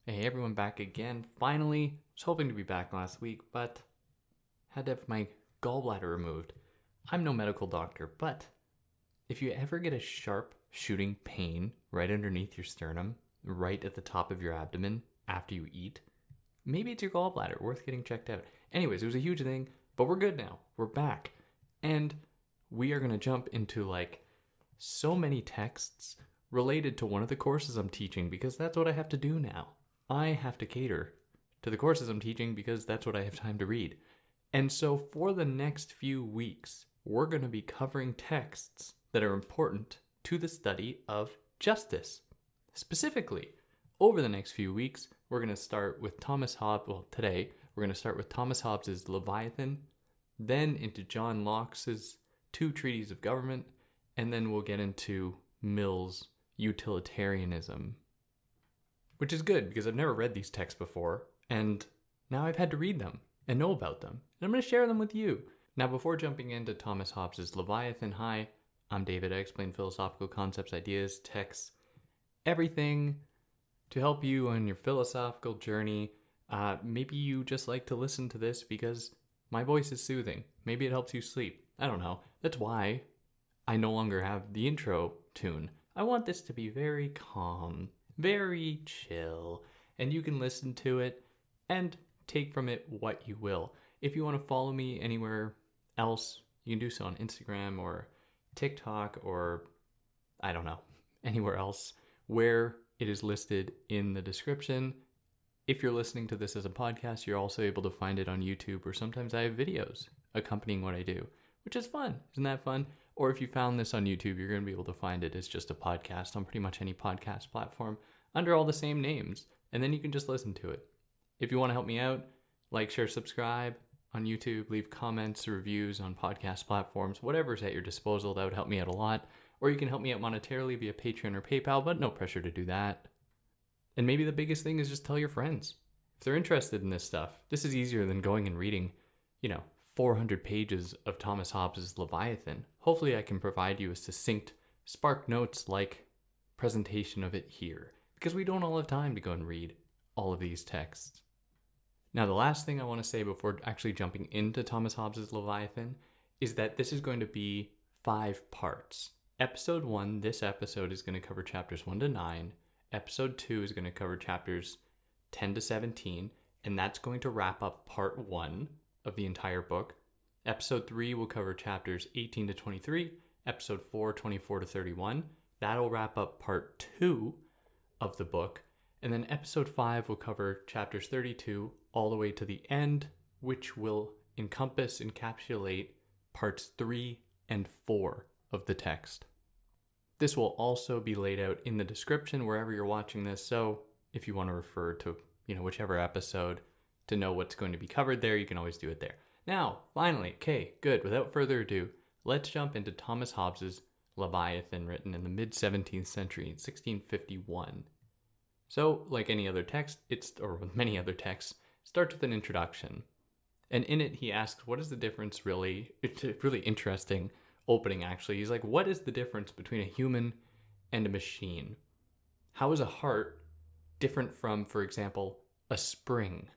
Hey everyone, back again. Finally, was hoping to be back last week, but had to have my gallbladder removed. I'm no medical doctor, but if you ever get a sharp shooting pain right underneath your sternum, right at the top of your abdomen after you eat, maybe it's your gallbladder, worth getting checked out. Anyways, it was a huge thing, but we're good now. We're back. And we are going to jump into so many texts related to one of the courses I'm teaching because that's what I have to do now. I have to cater to the courses I'm teaching because that's what I have time to read. And so for the next few weeks, we're going to be covering texts that are important to the study of justice. Specifically, over the next few weeks, we're going to start with Thomas Hobbes. Well, today, we're going to start with Thomas Hobbes' Leviathan, then into John Locke's Two Treatises of Government, and then we'll get into Mill's Utilitarianism. Which is good because I've never read these texts before, and now I've had to read them and know about them. And I'm going to share them with you. Now, before jumping into Thomas Hobbes' Leviathan, hi, I'm David. I explain philosophical concepts, ideas, texts, everything to help you on your philosophical journey. Maybe you just like to listen to this because my voice is soothing. Maybe it helps you sleep. I don't know. That's why I no longer have the intro tune. I want this to be very calm, very chill, and you can listen to it and take from it what you will. If you want to follow me anywhere else, you can do so on Instagram or TikTok or, I don't know, anywhere else where it is listed in the description. If you're listening to this as a podcast, you're also able to find it on YouTube, or sometimes I have videos accompanying what I do, which is fun. Isn't that fun? Or if you found this on YouTube, you're going to be able to find it as just a podcast on pretty much any podcast platform under all the same names, and then you can just listen to it. If you want to help me out, like, share, subscribe on YouTube, leave comments, reviews on podcast platforms, whatever's at your disposal, that would help me out a lot. Or you can help me out monetarily via Patreon or PayPal, but no pressure to do that. And maybe the biggest thing is just tell your friends. If they're interested in this stuff, this is easier than going and reading, 400 pages of Thomas Hobbes' Leviathan. Hopefully I can provide you a succinct Spark Notes-like presentation of it here, because we don't all have time to go and read all of these texts. Now, the last thing I want to say before actually jumping into Thomas Hobbes' Leviathan is that this is going to be 5 parts. Episode 1, this episode is going to cover chapters 1 to 9. Episode 2 is going to cover chapters 10 to 17, and that's going to wrap up part 1 of the entire book. Episode 3 will cover chapters 18 to 23, episode 4, 24 to 31. That'll wrap up part 2 of the book. And then episode 5 will cover chapters 32 all the way to the end, which will encapsulate parts 3 and 4 of the text. This will also be laid out in the description wherever you're watching this. So if you want to refer to, whichever episode to know what's going to be covered there, you can always do it there. Now, finally, okay, good. Without further ado, let's jump into Thomas Hobbes' Leviathan, written in the mid-17th century, 1651. So, like any other text, or many other texts, starts with an introduction. And in it, he asks, what is the difference really? It's a really interesting opening, actually. He's like, what is the difference between a human and a machine? How is a heart different from, for example, a spring,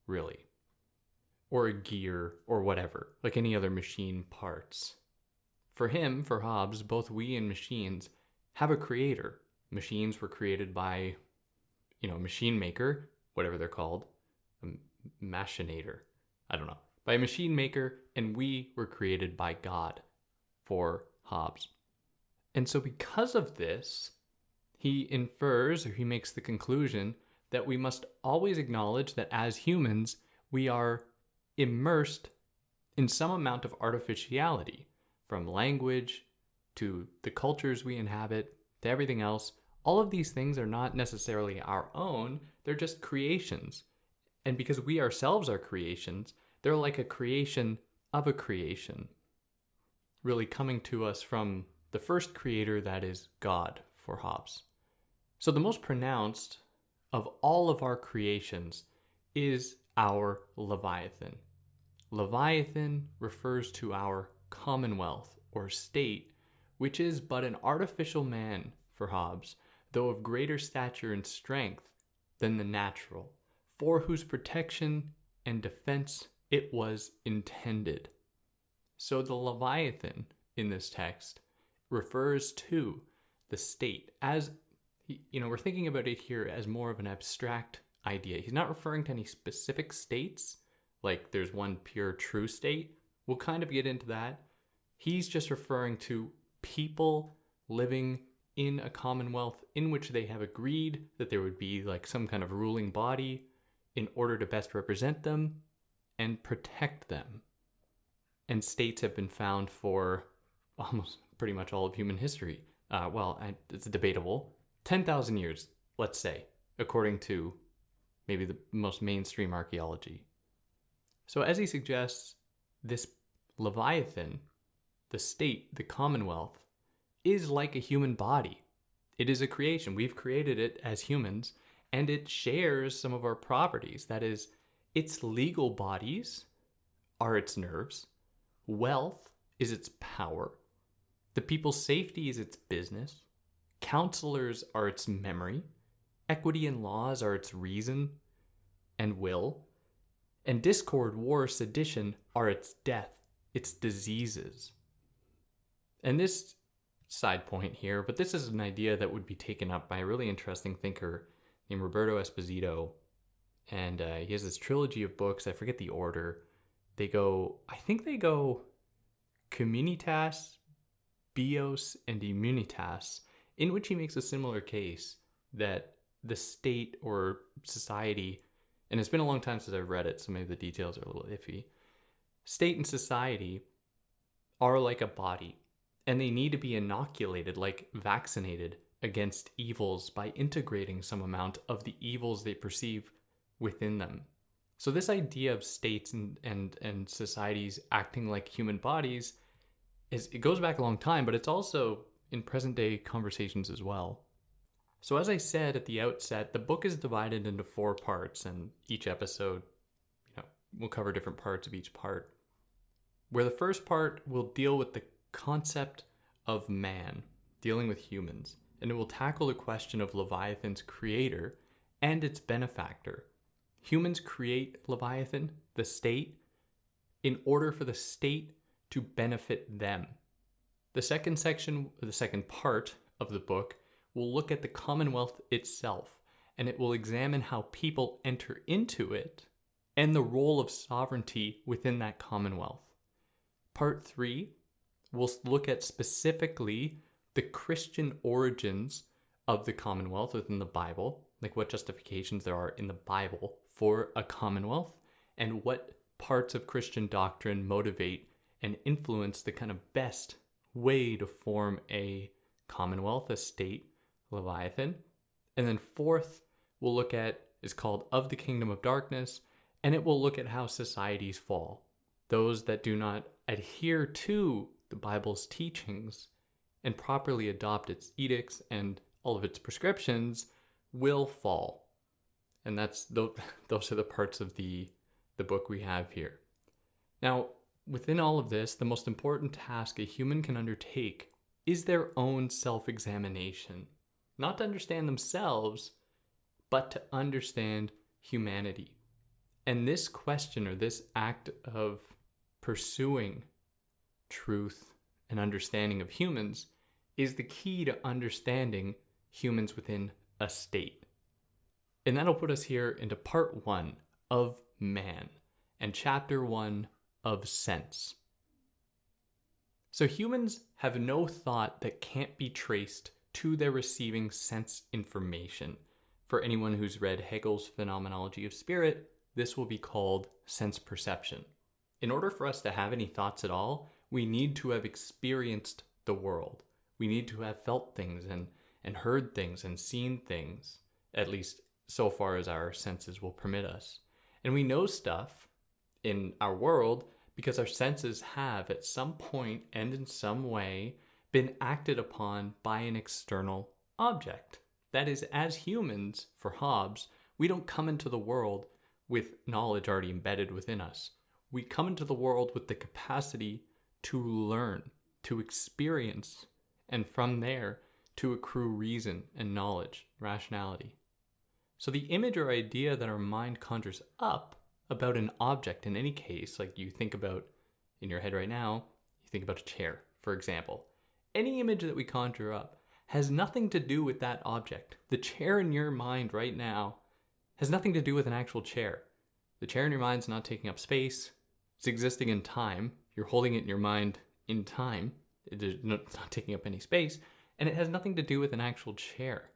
really? Or a gear, or whatever, like any other machine parts. For him, for Hobbes, both we and machines have a creator. Machines were created by, a machine maker, whatever they're called, a machinator, I don't know, by a machine maker, and we were created by God, for Hobbes. And so because of this, he infers, or he makes the conclusion, that we must always acknowledge that as humans, we are immersed in some amount of artificiality, from language to the cultures we inhabit to everything else. All of these things are not necessarily our own, they're just creations. And because we ourselves are creations, they're like a creation of a creation, really coming to us from the first creator, that is God, for Hobbes. So the most pronounced of all of our creations is our Leviathan. Leviathan refers to our commonwealth or state, which is but an artificial man for Hobbes, though of greater stature and strength than the natural, for whose protection and defense it was intended. So the Leviathan in this text refers to the state as, we're thinking about it here as more of an abstract idea. He's not referring to any specific states, like there's one pure true state. We'll kind of get into that. He's just referring to people living in a commonwealth in which they have agreed that there would be like some kind of ruling body in order to best represent them and protect them. And states have been found for almost pretty much all of human history. It's debatable. 10,000 years, let's say, according to maybe the most mainstream archaeology. So as he suggests, this Leviathan, the state, the commonwealth, is like a human body. It is a creation. We've created it as humans, and it shares some of our properties. That is, its legal bodies are its nerves. Wealth is its power. The people's safety is its business. Counselors are its memory. Equity and laws are its reason and will. And discord, war, sedition are its death, its diseases. And this side point here, but this is an idea that would be taken up by a really interesting thinker named Roberto Esposito. And he has this trilogy of books. I forget the order. They go Communitas, Bios, and Immunitas, in which he makes a similar case that the state or society, and it's been a long time since I've read it, so maybe the details are a little iffy. State and society are like a body, and they need to be inoculated, like vaccinated, against evils by integrating some amount of the evils they perceive within them. So this idea of states and societies acting like human bodies, it goes back a long time, but it's also in present day conversations as well. So as I said at the outset, the book is divided into 4 parts, and each episode, will cover different parts of each part. Where the first part will deal with the concept of man, dealing with humans, and it will tackle the question of Leviathan's creator and its benefactor. Humans create Leviathan, the state, in order for the state to benefit them. The second part of the book will look at the Commonwealth itself, and it will examine how people enter into it and the role of sovereignty within that Commonwealth. Part 3 will look at specifically the Christian origins of the Commonwealth within the Bible, like what justifications there are in the Bible for a Commonwealth, and what parts of Christian doctrine motivate and influence the kind of best way to form a Commonwealth, a state, Leviathan. And then fourth, we'll look at, is called Of the Kingdom of Darkness, and it will look at how societies fall. Those that do not adhere to the Bible's teachings and properly adopt its edicts and all of its prescriptions will fall. And those are the parts of the book we have here. Now, within all of this, the most important task a human can undertake is their own self-examination. Not to understand themselves, but to understand humanity. And this question, or this act of pursuing truth and understanding of humans, is the key to understanding humans within a state. And that'll put us here into part 1 of man and chapter 1 of sense. So humans have no thought that can't be traced to their receiving sense information. For anyone who's read Hegel's Phenomenology of Spirit, this will be called sense perception. In order for us to have any thoughts at all, we need to have experienced the world. We need to have felt things and heard things and seen things, at least so far as our senses will permit us. And we know stuff in our world because our senses have at some point and in some way been acted upon by an external object. That is, as humans, for Hobbes, we don't come into the world with knowledge already embedded within us. We come into the world with the capacity to learn, to experience, and from there to accrue reason and knowledge, rationality. So the image or idea that our mind conjures up about an object in any case, like you think about in your head right now, you think about a chair, for example. Any image that we conjure up has nothing to do with that object. The chair in your mind right now has nothing to do with an actual chair. The chair in your mind is not taking up space. It's existing in time. You're holding it in your mind in time. It's not taking up any space. And it has nothing to do with an actual chair.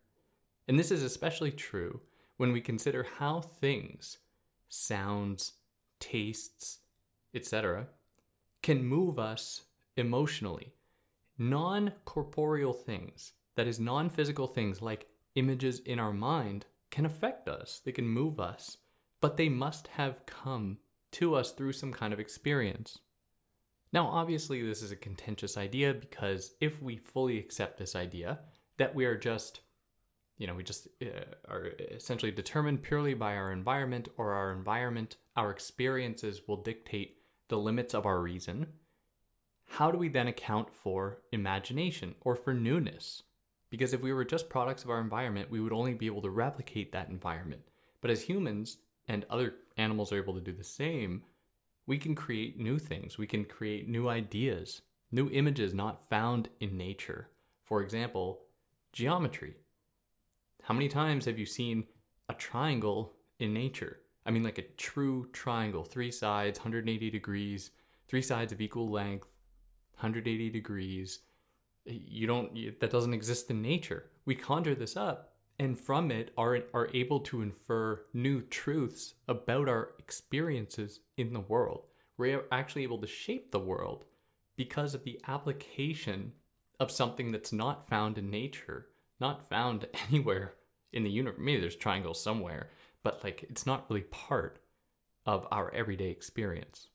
And this is especially true when we consider how things, sounds, tastes, etc., can move us emotionally. Non-corporeal things, that is non-physical things like images in our mind, can affect us. They can move us, but they must have come to us through some kind of experience. Now, obviously, this is a contentious idea because if we fully accept this idea that we are just, are essentially determined purely by our environment, or our experiences will dictate the limits of our reason, how do we then account for imagination or for newness? Because if we were just products of our environment, we would only be able to replicate that environment. But as humans, and other animals are able to do the same, we can create new things. We can create new ideas, new images not found in nature. For example, geometry. How many times have you seen a triangle in nature? I mean, like a true triangle, 3 sides, 180 degrees, 3 sides of equal length, 180 degrees. That doesn't exist in nature. We conjure this up, and from it are able to infer new truths about our experiences in the world. We're actually able to shape the world because of the application of something that's not found in nature, not found anywhere in the universe. Maybe there's triangles somewhere, but it's not really part of our everyday experience.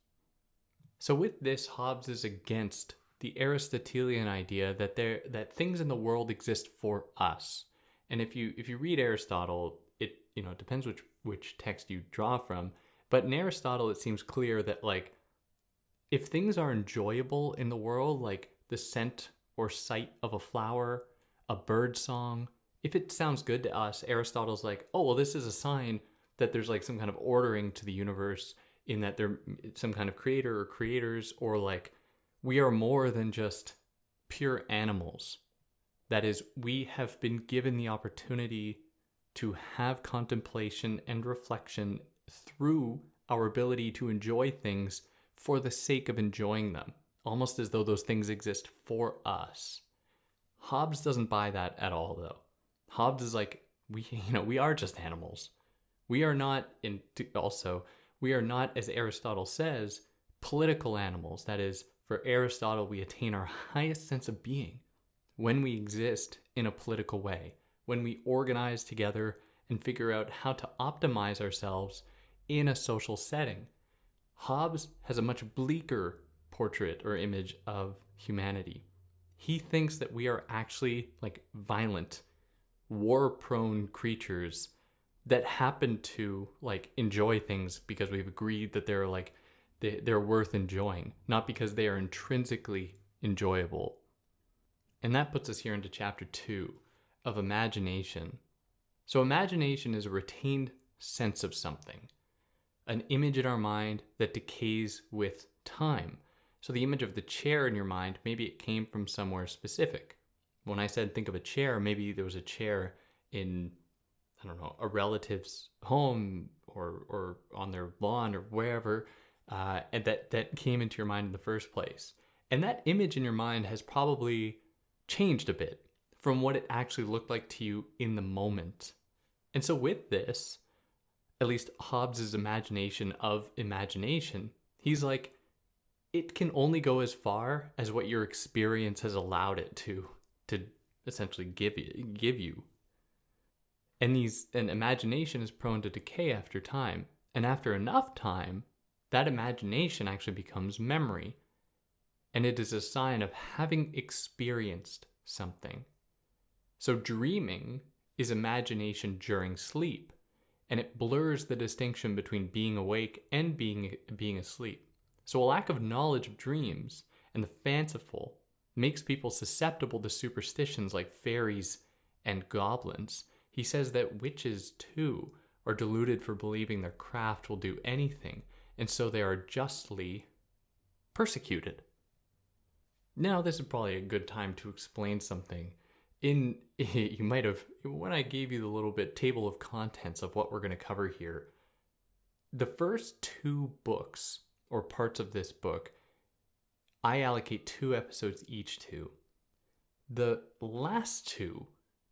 So with this, Hobbes is against the Aristotelian idea that things in the world exist for us. And if you read Aristotle, it depends which text you draw from, but in Aristotle it seems clear that if things are enjoyable in the world, like the scent or sight of a flower, a bird song, if it sounds good to us, Aristotle's like, oh well, this is a sign that there's some kind of ordering to the universe, in that there's some kind of creator or creators, or we are more than just pure animals. That is, we have been given the opportunity to have contemplation and reflection through our ability to enjoy things for the sake of enjoying them, almost as though those things exist for us. Hobbes doesn't buy that at all, though. Hobbes is like, we are just animals. We are not, as Aristotle says, political animals. That is, for Aristotle, we attain our highest sense of being when we exist in a political way, when we organize together and figure out how to optimize ourselves in a social setting. Hobbes has a much bleaker portrait or image of humanity. He thinks that we are actually violent, war-prone creatures that happen to enjoy things because we've agreed that they're worth enjoying, not because they are intrinsically enjoyable. And that puts us here into chapter 2 of imagination. So imagination is a retained sense of something, an image in our mind that decays with time. So the image of the chair in your mind, maybe it came from somewhere specific. When I said think of a chair, maybe there was a chair in, a relative's home or on their lawn or wherever, and that came into your mind in the first place. And that image in your mind has probably changed a bit from what it actually looked like to you in the moment. And so with this, at least Hobbes' imagination of imagination, he's like, it can only go as far as what your experience has allowed it to essentially give you. And imagination is prone to decay after time. And after enough time, that imagination actually becomes memory. And it is a sign of having experienced something. So dreaming is imagination during sleep, and it blurs the distinction between being awake and being asleep. So a lack of knowledge of dreams and the fanciful makes people susceptible to superstitions like fairies and goblins. He says that witches, too, are deluded for believing their craft will do anything, and so they are justly persecuted. Now, this is probably a good time to explain something. You might have, when I gave you the little bit table of contents of what we're going to cover here, the first 2 books, or parts of this book, I allocate 2 episodes each to. The last 2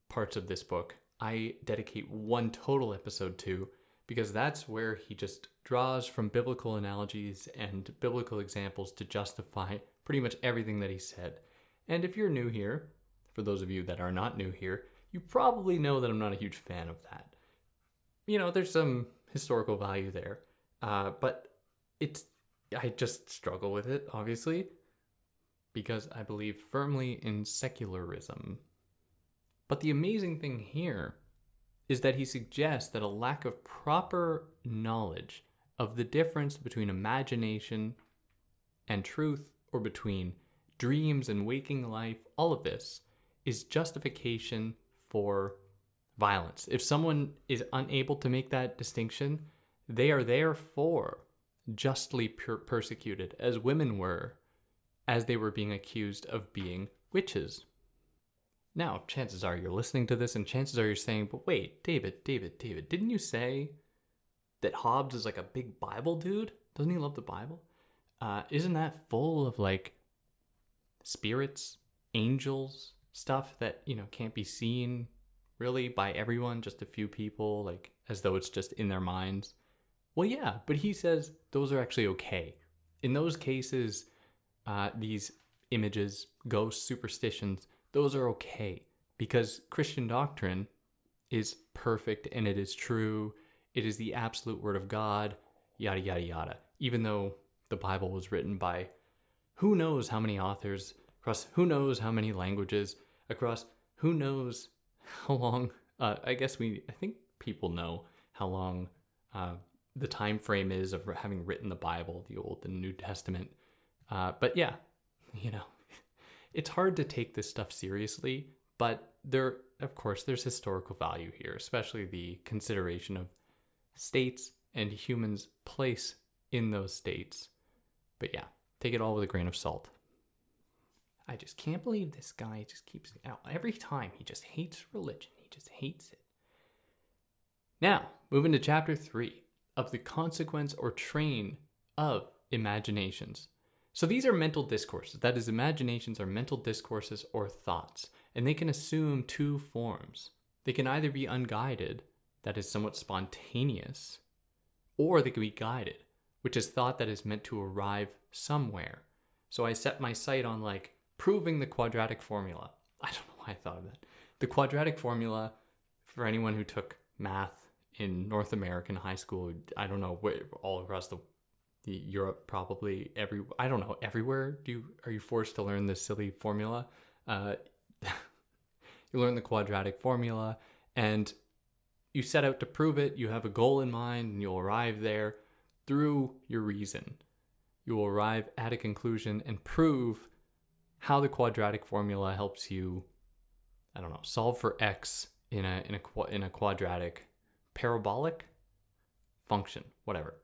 parts of this book, I dedicate 1 total episode to, because that's where he just draws from biblical analogies and biblical examples to justify pretty much everything that he said. And if you're new here, for those of you that are not new here, you probably know that I'm not a huge fan of that. There's some historical value there, but I just struggle with it, obviously, because I believe firmly in secularism. But the amazing thing here is that he suggests that a lack of proper knowledge of the difference between imagination and truth, or between dreams and waking life, all of this is justification for violence. If someone is unable to make that distinction, they are therefore justly persecuted, as women were, as they were being accused of being witches. Now, chances are you're listening to this, and chances are you're saying, but wait, David, didn't you say that Hobbes is like a big Bible dude? Doesn't he love the Bible? Isn't that full of like spirits, angels, stuff that, can't be seen really by everyone, just a few people, like as though it's just in their minds? Well, yeah, but he says those are actually okay. In those cases, these images, ghosts, superstitions, those are okay, because Christian doctrine is perfect and it is true. It is the absolute word of God, yada, yada, yada. Even though the Bible was written by who knows how many authors, across who knows how many languages, across who knows how long, I think people know how long the time frame is of having written the Bible, the Old and New Testament. But yeah, it's hard to take this stuff seriously, but there's historical value here, especially the consideration of states and humans' place in those states. But yeah, take it all with a grain of salt. I just can't believe this guy just keeps out every time. He just hates religion. He just hates it. Now, moving to chapter 3 of the consequence or train of imaginations. So these are mental discourses. That is, imaginations are mental discourses or thoughts, and they can assume 2 forms. They can either be unguided, that is somewhat spontaneous, or they can be guided, which is thought that is meant to arrive somewhere. So I set my sight on proving the quadratic formula. I don't know why I thought of that. The quadratic formula, for anyone who took math in North American high school, I don't know, all across the Europe, probably everywhere are you forced to learn this silly formula? You learn the quadratic formula and you set out to prove it. You have a goal in mind and you'll arrive there through your reason. You will arrive at a conclusion and prove how the quadratic formula helps you, solve for x in a quadratic parabolic function, whatever.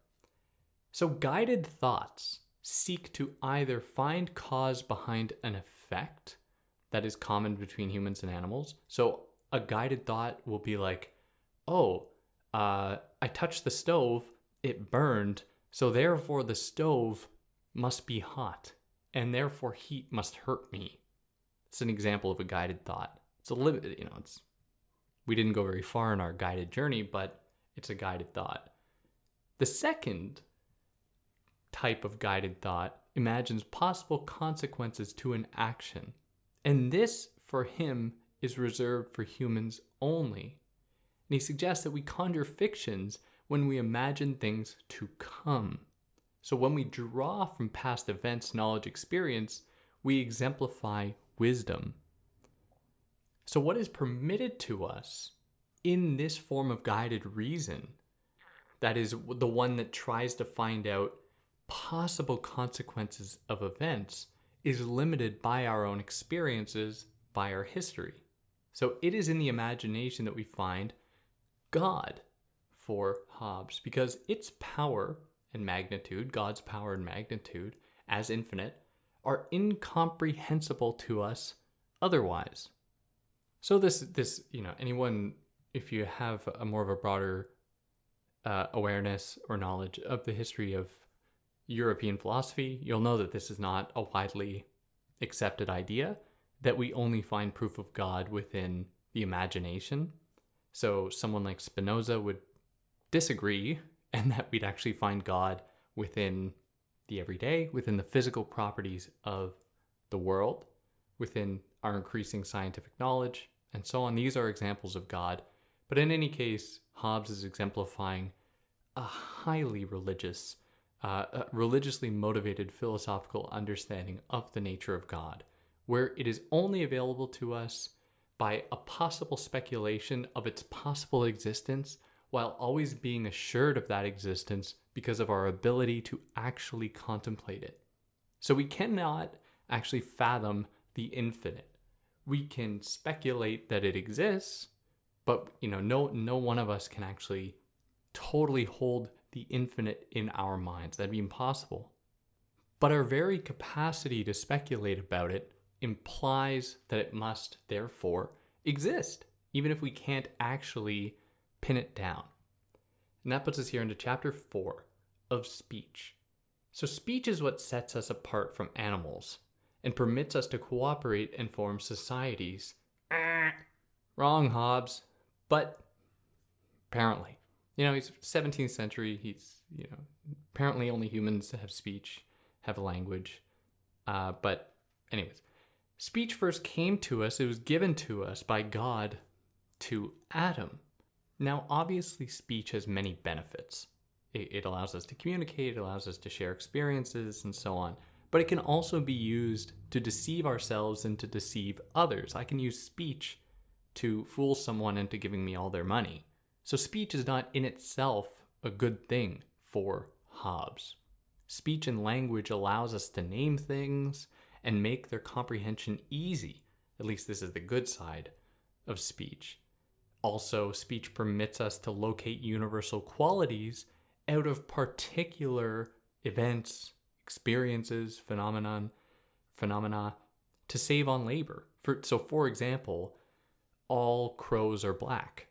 So guided thoughts seek to either find cause behind an effect that is common between humans and animals. So a guided thought will be like, I touched the stove, it burned, so therefore the stove must be hot, and therefore heat must hurt me. It's an example of a guided thought. It's a limit, we didn't go very far in our guided journey, but it's a guided thought. The second type of guided thought imagines possible consequences to an action. And this, for him, is reserved for humans only. And he suggests that we conjure fictions when we imagine things to come. So when we draw from past events, knowledge, experience, we exemplify wisdom. So what is permitted to us in this form of guided reason, that is the one that tries to find out possible consequences of events, is limited by our own experiences, by our history. So it is in the imagination that we find God for Hobbes, because its power and magnitude, God's power and magnitude as infinite, are incomprehensible to us otherwise. So this anyone, if you have a more of a broader awareness or knowledge of the history of European philosophy, you'll know that this is not a widely accepted idea, that we only find proof of God within the imagination. So someone like Spinoza would disagree, and that we'd actually find God within the everyday, within the physical properties of the world, within our increasing scientific knowledge, and so on. These are examples of God. But in any case, Hobbes is exemplifying a highly religious, religiously motivated philosophical understanding of the nature of God, where it is only available to us by a possible speculation of its possible existence, while always being assured of that existence because of our ability to actually contemplate it. So we cannot actually fathom the infinite. We can speculate that it exists, but no one of us can actually totally hold the infinite in our minds. That'd be impossible. But our very capacity to speculate about it implies that it must, therefore, exist, even if we can't actually pin it down. And that puts us here into chapter 4 of speech. So speech is what sets us apart from animals and permits us to cooperate and form societies. Wrong, Hobbes. But apparently, he's 17th century. He's, apparently only humans have speech, have a language. But anyways, speech first came to us. It was given to us by God to Adam. Now, obviously, speech has many benefits. It allows us to communicate, it allows us to share experiences, and so on. But it can also be used to deceive ourselves and to deceive others. I can use speech to fool someone into giving me all their money. So speech is not in itself a good thing for Hobbes. Speech and language allows us to name things and make their comprehension easy. At least this is the good side of speech. Also, speech permits us to locate universal qualities out of particular events, experiences, phenomena, to save on labor. For example, all crows are black.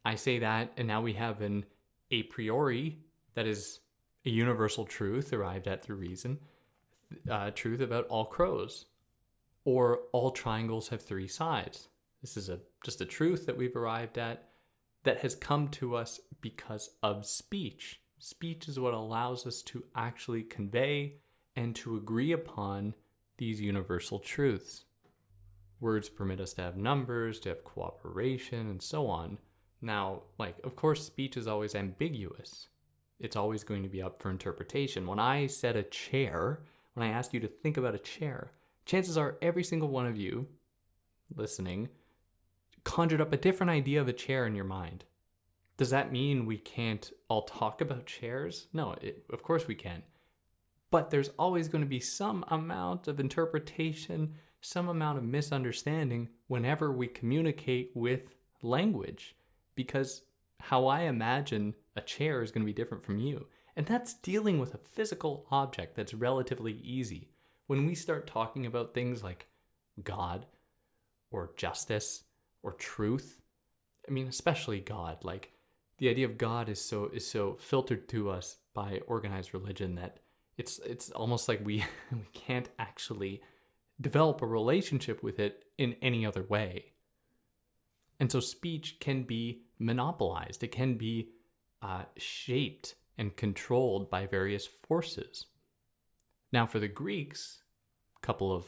I say that, and now we have an a priori, that is a universal truth arrived at through reason, truth about all crows. Or all triangles have 3 sides. This is just a truth that we've arrived at that has come to us because of speech. Speech is what allows us to actually convey and to agree upon these universal truths. Words permit us to have numbers, to have cooperation, and so on. Now, of course, speech is always ambiguous. It's always going to be up for interpretation. When I said a chair, when I asked you to think about a chair, chances are every single one of you listening conjured up a different idea of a chair in your mind. Does that mean we can't all talk about chairs? No, of course we can. But there's always going to be some amount of interpretation, some amount of misunderstanding whenever we communicate with language, because how I imagine a chair is going to be different from you. And that's dealing with a physical object that's relatively easy. When we start talking about things like God or justice or truth, especially God, the idea of God is so filtered to us by organized religion that it's almost like we can't actually develop a relationship with it in any other way. And so speech can be monopolized. It can be shaped and controlled by various forces. Now, for the Greeks, a couple of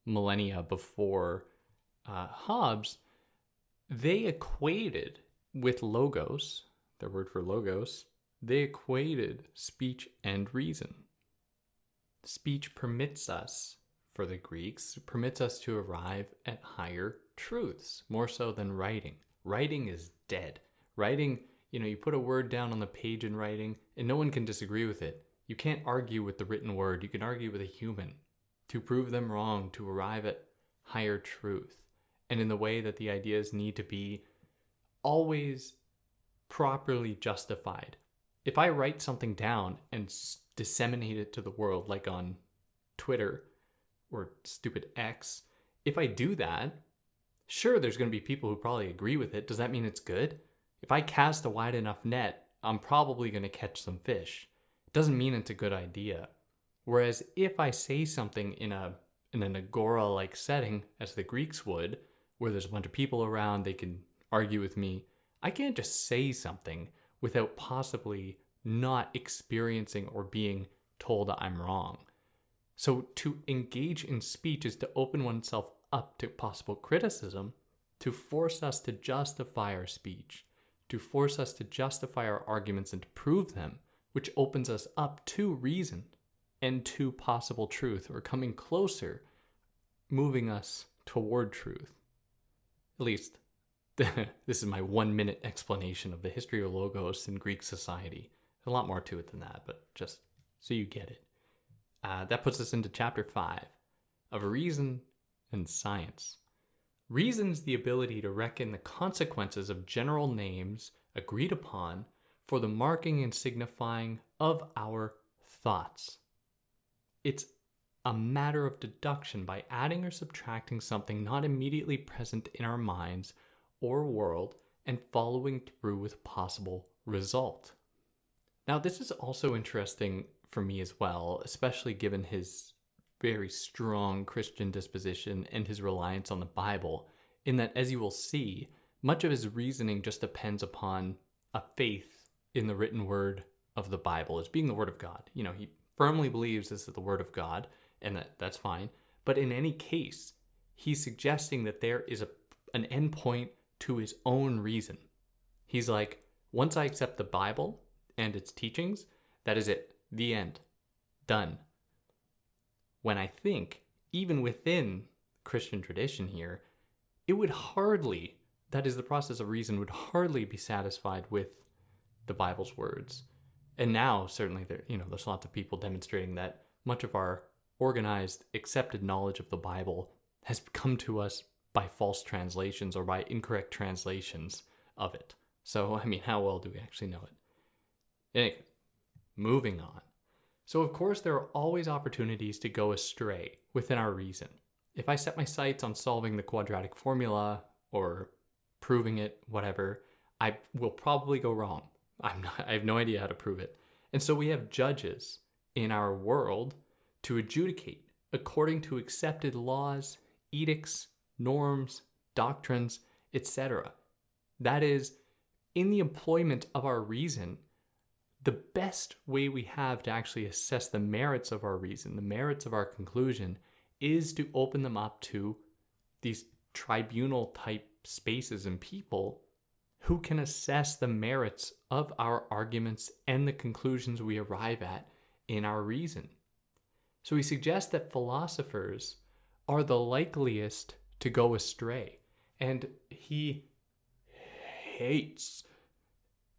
millennia before Hobbes, they equated with logos, their word for logos, they equated speech and reason. Speech permits us, for the Greeks, permits us to arrive at higher truths, more so than writing. Writing is dead. Writing, you put a word down on the page in writing, and no one can disagree with it. You can't argue with the written word. You can argue with a human to prove them wrong, to arrive at higher truth. and in the way that the ideas need to be always properly justified. If I write something down and disseminate it to the world, like on Twitter or stupid X, if I do that, sure, there's going to be people who probably agree with it. Does that mean it's good? If I cast a wide enough net, I'm probably going to catch some fish. It doesn't mean it's a good idea. Whereas if I say something in an agora-like setting, as the Greeks would, where there's a bunch of people around, they can argue with me, I can't just say something without possibly not experiencing or being told I'm wrong. So to engage in speech is to open oneself up to possible criticism, to force us to justify our speech, to force us to justify our arguments and to prove them, which opens us up to reason and to possible truth, or coming closer, moving us toward truth. At least, this is my 1-minute explanation of the history of logos in Greek society. There's a lot more to it than that, but just so you get it. That puts us into chapter 5 of Reason and Science. Reason is the ability to reckon the consequences of general names agreed upon for the marking and signifying of our thoughts. It's a matter of deduction by adding or subtracting something not immediately present in our minds or world and following through with a possible result. Now, this is also interesting for me as well, especially given his very strong Christian disposition and his reliance on the Bible, in that, as you will see, much of his reasoning just depends upon a faith in the written word of the Bible as being the word of God. You know, he firmly believes this is the word of God, and that's fine. But in any case, he's suggesting that there is an endpoint to his own reason. He's like, once I accept the Bible and its teachings, that is it. The end. Done. When I think, even within Christian tradition here, it would hardly, that is the process of reason, would hardly be satisfied with the Bible's words. And now, certainly, there's lots of people demonstrating that much of our organized, accepted knowledge of the Bible has come to us by false translations or by incorrect translations of it. So, I mean, how well do we actually know it? Anyway, moving on. So, of course, there are always opportunities to go astray within our reason. If I set my sights on solving the quadratic formula or proving it, whatever, I will probably go wrong. I have no idea how to prove it. And so we have judges in our world to adjudicate according to accepted laws, edicts, norms, doctrines, etc. That is, in the employment of our reason, the best way we have to actually assess the merits of our reason, the merits of our conclusion, is to open them up to these tribunal type spaces and people who can assess the merits of our arguments and the conclusions we arrive at in our reason. So he suggests that philosophers are the likeliest to go astray, and he hates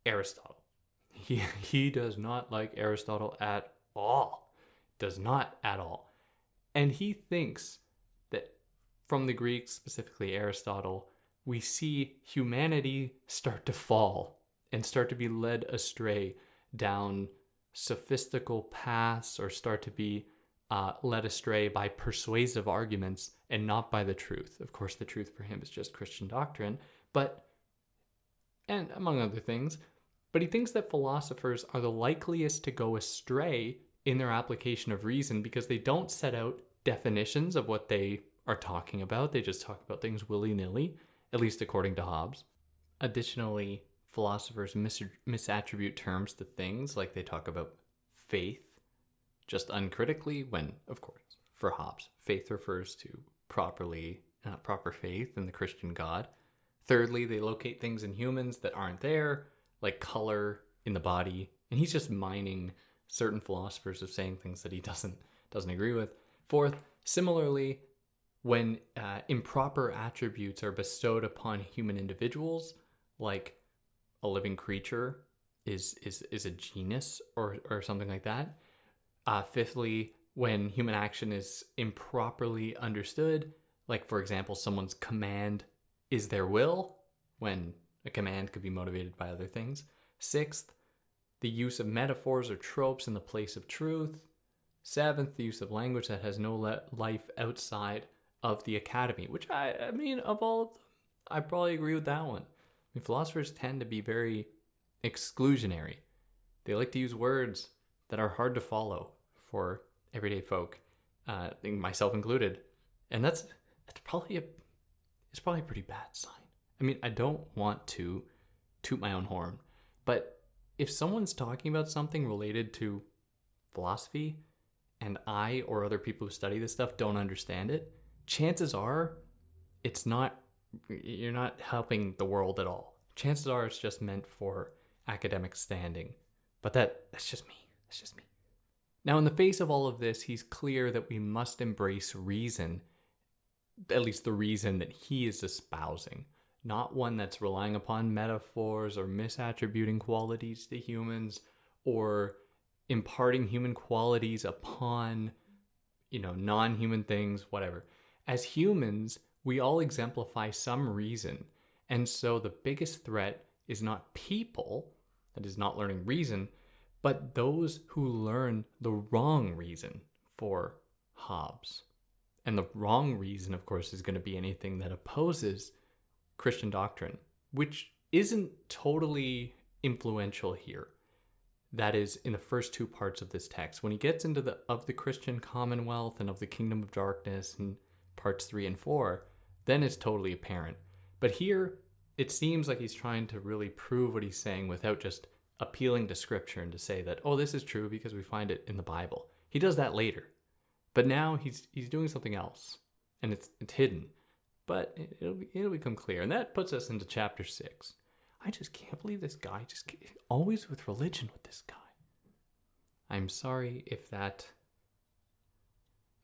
Aristotle. He does not like Aristotle at all. Does not at all. And he thinks that from the Greeks, specifically Aristotle, we see humanity start to fall and start to be led astray down sophistical paths, or start to be led astray by persuasive arguments and not by the truth. Of course, the truth for him is just Christian doctrine, and among other things. But he thinks that philosophers are the likeliest to go astray in their application of reason because they don't set out definitions of what they are talking about. They just talk about things willy-nilly, at least according to Hobbes. Additionally, philosophers misattribute terms to things, like they talk about faith just uncritically when, of course, for Hobbes, faith refers to proper faith in the Christian God. Thirdly, they locate things in humans that aren't there, like color in the body, and he's just mining certain philosophers of saying things that he doesn't agree with. Fourth, similarly, when improper attributes are bestowed upon human individuals, like a living creature is a genus or something like that. Fifthly, when human action is improperly understood, Like, for example, someone's command is their will, when a command could be motivated by other things. Sixth, the use of metaphors or tropes in the place of truth. Seventh, the use of language that has no life outside of the academy, which I mean, of all of them, I probably agree with that one. I mean, philosophers tend to be very exclusionary. They like to use words that are hard to follow for everyday folk, myself included, and it's probably a pretty bad sign. I mean, I don't want to toot my own horn, but if someone's talking about something related to philosophy, and I or other people who study this stuff don't understand it, chances are you're not helping the world at all. Chances are it's just meant for academic standing. But that's just me. That's just me. Now, in the face of all of this, he's clear that we must embrace reason, at least the reason that he is espousing, not one that's relying upon metaphors or misattributing qualities to humans or imparting human qualities upon, non-human things, whatever. As humans, we all exemplify some reason. And so the biggest threat is not people, that is not learning reason, but those who learn the wrong reason for Hobbes. And the wrong reason, of course, is going to be anything that opposes Christian doctrine, which isn't totally influential here. That is in the first two parts of this text. When he gets into the Christian commonwealth and of the kingdom of darkness in parts 3 and 4, then it's totally apparent. But here, it seems like he's trying to really prove what he's saying without just appealing to scripture and to say that, oh, this is true because we find it in the Bible. He does that later. But now he's doing something else, and it's hidden. But it'll become clear. And that puts us into chapter 6. I just can't believe this guy, always with religion with this guy. I'm sorry if that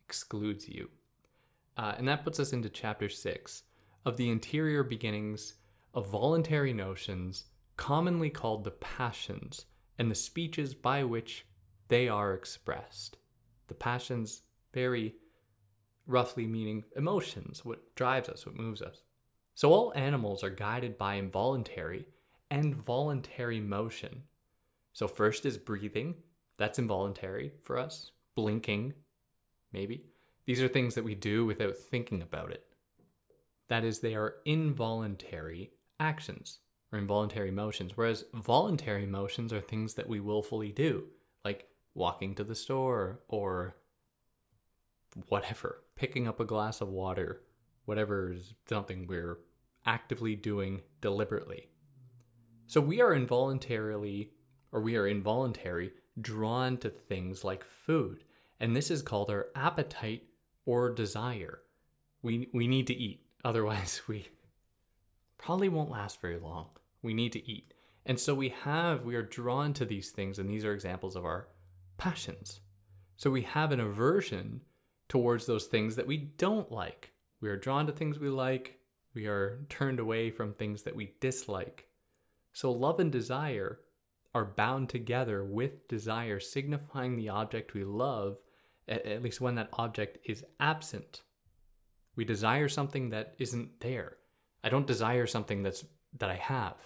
excludes you. And that puts us into chapter 6 of the interior beginnings of voluntary notions, commonly called the passions, and the speeches by which they are expressed. The passions, very roughly meaning emotions, what drives us, what moves us. So all animals are guided by involuntary and voluntary motion. So first is breathing. That's involuntary for us. Blinking, maybe. These are things that we do without thinking about it. That is, they are involuntary actions or involuntary motions, whereas voluntary motions are things that we willfully do, like walking to the store or whatever, picking up a glass of water, whatever is something we're actively doing deliberately. So we are involuntary drawn to things like food. And this is called our appetite or desire. We need to eat. Otherwise, we probably won't last very long. We need to eat. And so we are drawn to these things, and these are examples of our passions. So we have an aversion towards those things that we don't like. We are drawn to things we like. We are turned away from things that we dislike. So love and desire are bound together with desire, signifying the object we love, at least when that object is absent. We desire something that isn't there. I don't desire something that I have,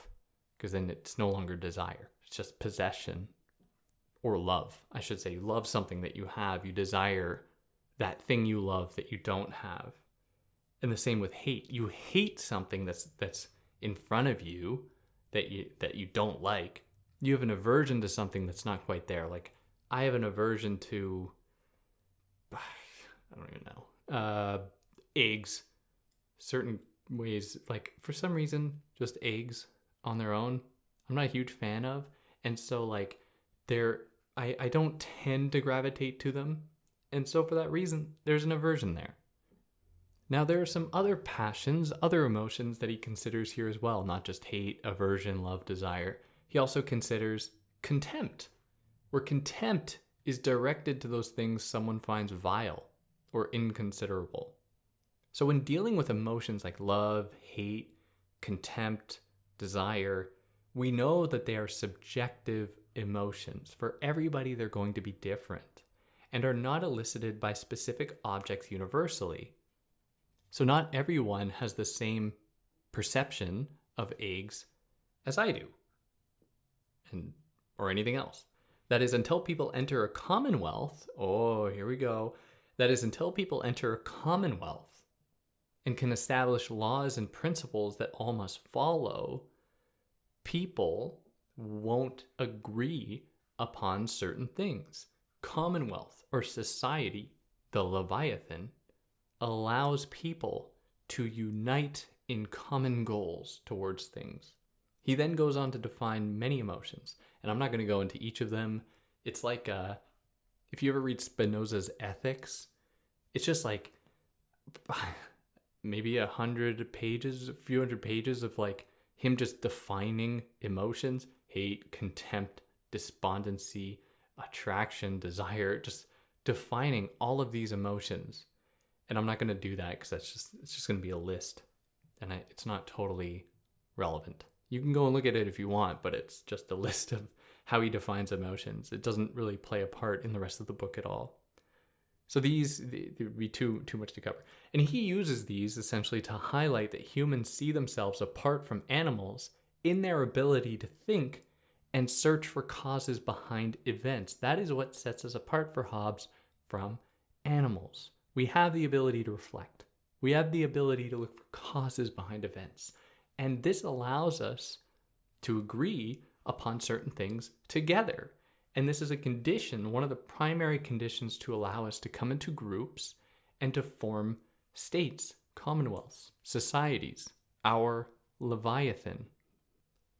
because then it's no longer desire. It's just possession or love. I should say, you love something that you have. You desire that thing you love that you don't have. And the same with hate. You hate something that's in front of you that you don't like. You have an aversion to something that's not quite there. Like, I have an aversion to, I don't even know, eggs. Certain ways, like, for some reason, just eggs on their own, I'm not a huge fan of. And so, like, I don't tend to gravitate to them. And so for that reason, there's an aversion there. Now, there are some other passions, other emotions that he considers here as well, not just hate, aversion, love, desire. He also considers contempt, where contempt is directed to those things someone finds vile or inconsiderable. So when dealing with emotions like love, hate, contempt, desire, we know that they are subjective emotions. For everybody, they're going to be different and are not elicited by specific objects universally. So not everyone has the same perception of eggs as I do, or anything else. That is, until people enter a commonwealth, here we go. That is, until people enter a commonwealth and can establish laws and principles that all must follow, people won't agree upon certain things. Commonwealth or society, the Leviathan, allows people to unite in common goals towards things. He then goes on to define many emotions, and I'm not going to go into each of them. It's like, if you ever read Spinoza's Ethics, it's just like maybe 100 pages, a few hundred pages of like him just defining emotions: hate, contempt, despondency, attraction, desire, just defining all of these emotions. And I'm not going to do that because it's just going to be a list, and it's not totally relevant. You can go and look at it if you want, but it's just a list of how he defines emotions. It doesn't really play a part in the rest of the book at all. So there would be too much to cover. And he uses these essentially to highlight that humans see themselves apart from animals in their ability to think and search for causes behind events. That is what sets us apart for Hobbes from animals. We have the ability to reflect. We have the ability to look for causes behind events. And this allows us to agree upon certain things together. And this is a condition, one of the primary conditions to allow us to come into groups and to form states, commonwealths, societies, our Leviathan.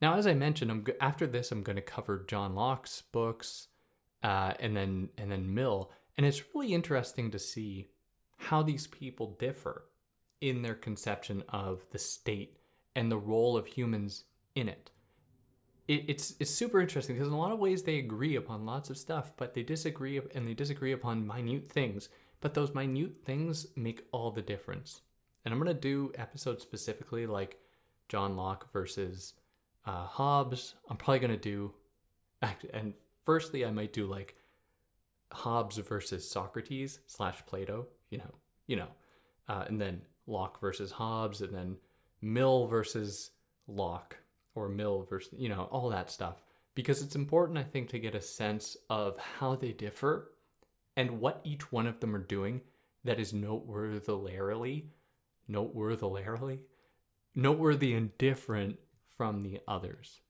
Now, as I mentioned, after this, I'm going to cover John Locke's books and then Mill. And it's really interesting to see how these people differ in their conception of the state and the role of humans in it. It's super interesting because in a lot of ways they agree upon lots of stuff, but they disagree upon minute things. But those minute things make all the difference. And I'm going to do episodes specifically like John Locke versus Hobbes. I'm probably going to do, and firstly I might do like Hobbes versus Socrates / Plato, and then Locke versus Hobbes, and then Mill versus Locke, or Mill versus, all that stuff. Because it's important, I think, to get a sense of how they differ and what each one of them are doing that is noteworthy and different from the others.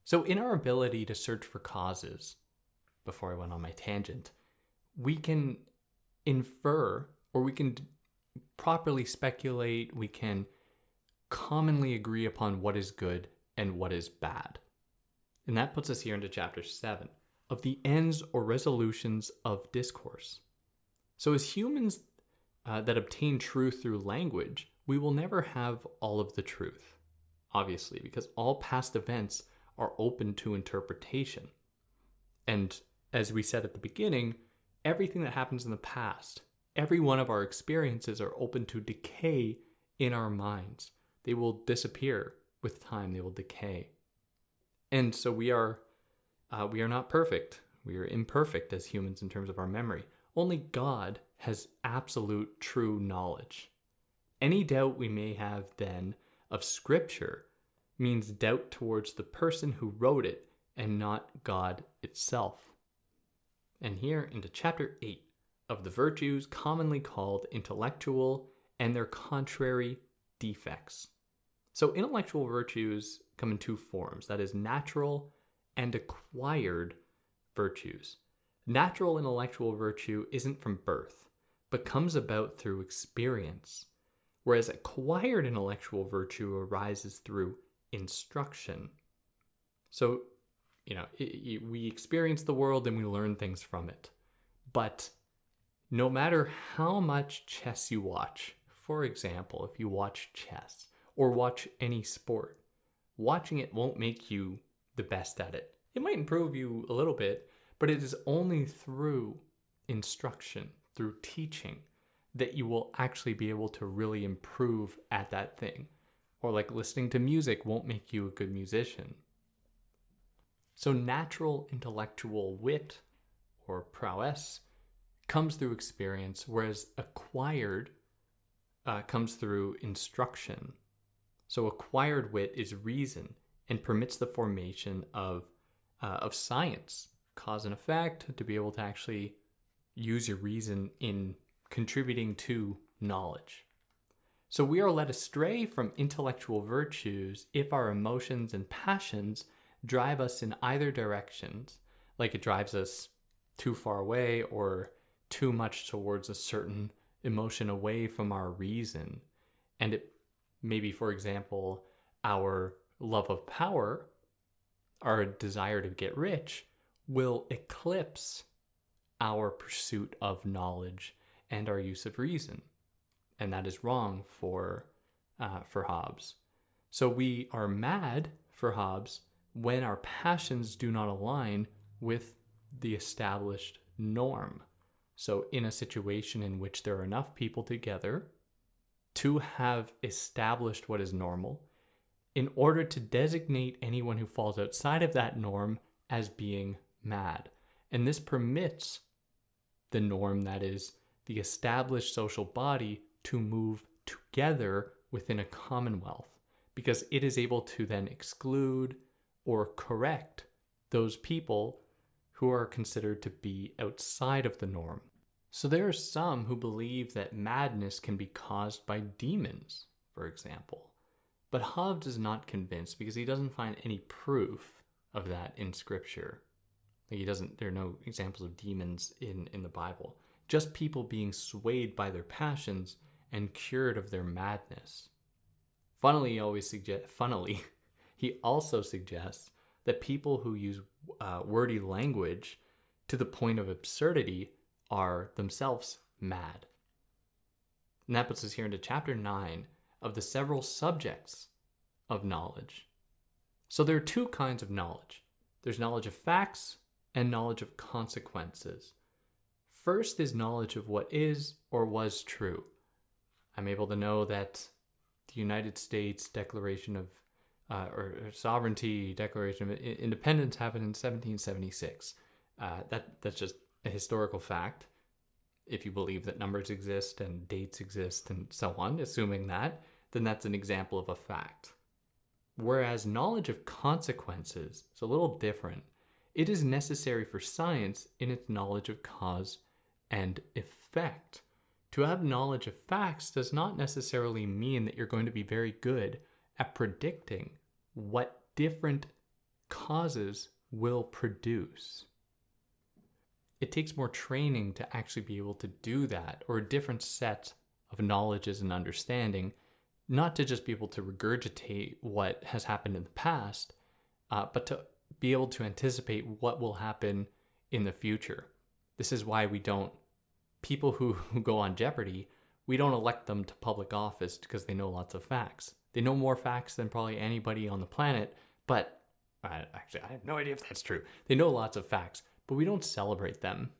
So in our ability to search for causes, before I went on my tangent, we can infer, or we can properly speculate, we can commonly agree upon what is good and what is bad. And that puts us here into chapter 7 of the ends or resolutions of discourse. So as humans that obtain truth through language, we will never have all of the truth, obviously, because all past events are open to interpretation. And as we said at the beginning, everything that happens in the past, every one of our experiences are open to decay in our minds. They will disappear with time. They will decay. And so we are not perfect. We are imperfect as humans in terms of our memory. Only God has absolute true knowledge. Any doubt we may have then of Scripture means doubt towards the person who wrote it and not God itself. And here into chapter 8 of the virtues commonly called intellectual and their contrary defects. So intellectual virtues come in two forms, that is natural and acquired virtues. Natural intellectual virtue isn't from birth, but comes about through experience, whereas acquired intellectual virtue arises through instruction. So, we experience the world and we learn things from it. But no matter how much chess you watch, for example, if you watch chess or watch any sport, watching it won't make you the best at it. It might improve you a little bit, but it is only through instruction, through teaching, that you will actually be able to really improve at that thing. Or like listening to music won't make you a good musician. So natural intellectual wit or prowess comes through experience, whereas acquired comes through instruction. So acquired wit is reason and permits the formation of science, cause and effect, to be able to actually use your reason in contributing to knowledge. So we are led astray from intellectual virtues if our emotions and passions drive us in either directions, like it drives us too far away or too much towards a certain emotion away from our reason. And it maybe, for example, our love of power, our desire to get rich, will eclipse our pursuit of knowledge and our use of reason. And that is wrong for Hobbes. So we are mad for Hobbes when our passions do not align with the established norm. So in a situation in which there are enough people together to have established what is normal, in order to designate anyone who falls outside of that norm as being mad. And this permits the norm, that is, the established social body, to move together within a commonwealth, because it is able to then exclude or correct those people who are considered to be outside of the norm. So there are some who believe that madness can be caused by demons, for example. But Hobbes is not convinced because he doesn't find any proof of that in Scripture. There are no examples of demons in the Bible. Just people being swayed by their passions and cured of their madness. Funnily, he also suggests that people who use wordy language to the point of absurdity are themselves mad. And that puts us here into chapter 9 of the several subjects of knowledge. So there are two kinds of knowledge. There's knowledge of facts and knowledge of consequences. First is knowledge of what is or was true. I'm able to know that the United States Declaration of Sovereignty, Declaration of Independence happened in 1776. That's just a historical fact. If you believe that numbers exist and dates exist and so on, assuming that, then that's an example of a fact. Whereas knowledge of consequences is a little different. It is necessary for science in its knowledge of cause and effect. To have knowledge of facts does not necessarily mean that you're going to be very good at predicting what different causes will produce. It takes more training to actually be able to do that, or a different set of knowledges and understanding, not to just be able to regurgitate what has happened in the past, but to be able to anticipate what will happen in the future. This is why people who go on Jeopardy, we don't elect them to public office because they know lots of facts. They know more facts than probably anybody on the planet, but actually, I have no idea if that's true. They know lots of facts, but we don't celebrate them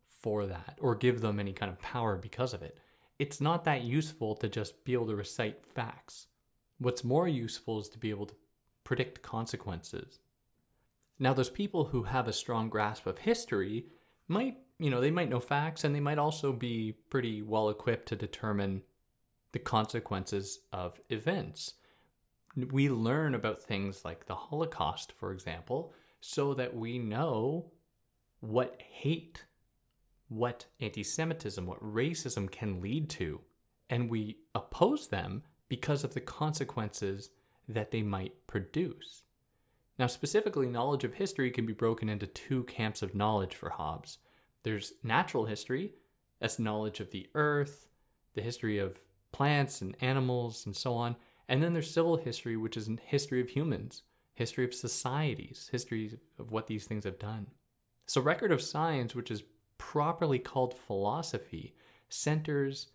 for that or give them any kind of power because of it. It's not that useful to just be able to recite facts. What's more useful is to be able to predict consequences. Now, those people who have a strong grasp of history might know facts, and they might also be pretty well equipped to determine the consequences of events. We learn about things like the Holocaust, for example, so that we know what hate, what anti-Semitism, what racism can lead to, and we oppose them because of the consequences that they might produce. Now, specifically, knowledge of history can be broken into two camps of knowledge for Hobbes. There's natural history, that's knowledge of the earth, the history of plants and animals and so on. And then there's civil history, which is history of humans, history of societies, history of what these things have done. So record of science, which is properly called philosophy, centers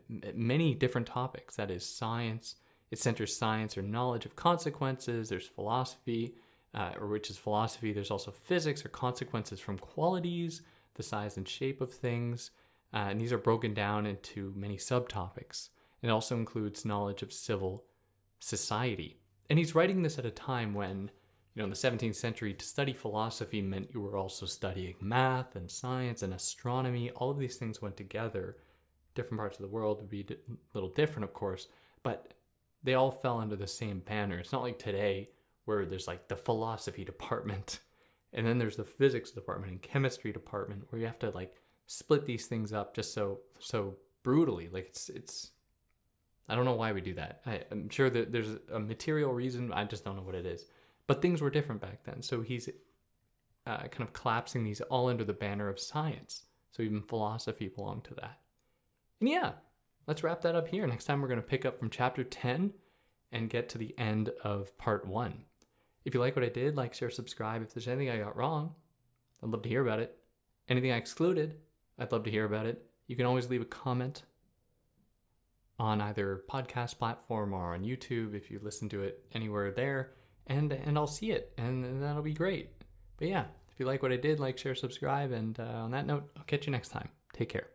many different topics. That is science. It centers science or knowledge of consequences. There's philosophy, which is philosophy. There's also physics or consequences from qualities, the size and shape of things. And these are broken down into many subtopics. It also includes knowledge of civil society. And he's writing this at a time when, in the 17th century, to study philosophy meant you were also studying math and science and astronomy. All of these things went together different parts of the world would be a little different, of course, but they all fell under the same banner. It's not like today where there's like the philosophy department and then there's the physics department and chemistry department where you have to like split these things up just so brutally. Like it's I don't know why we do that. I'm sure that there's a material reason. I just don't know what it is. But things were different back then. So he's kind of collapsing these all under the banner of science. So even philosophy belonged to that. And yeah, let's wrap that up here. Next time we're going to pick up from chapter 10 and get to the end of part 1. If you like what I did, like, share, subscribe. If there's anything I got wrong, I'd love to hear about it. Anything I excluded, I'd love to hear about it. You can always leave a comment on either podcast platform or on YouTube if you listen to it anywhere there, and I'll see it, and that'll be great. But yeah, if you like what I did, like, share, subscribe, and on that note, I'll catch you next time. Take care.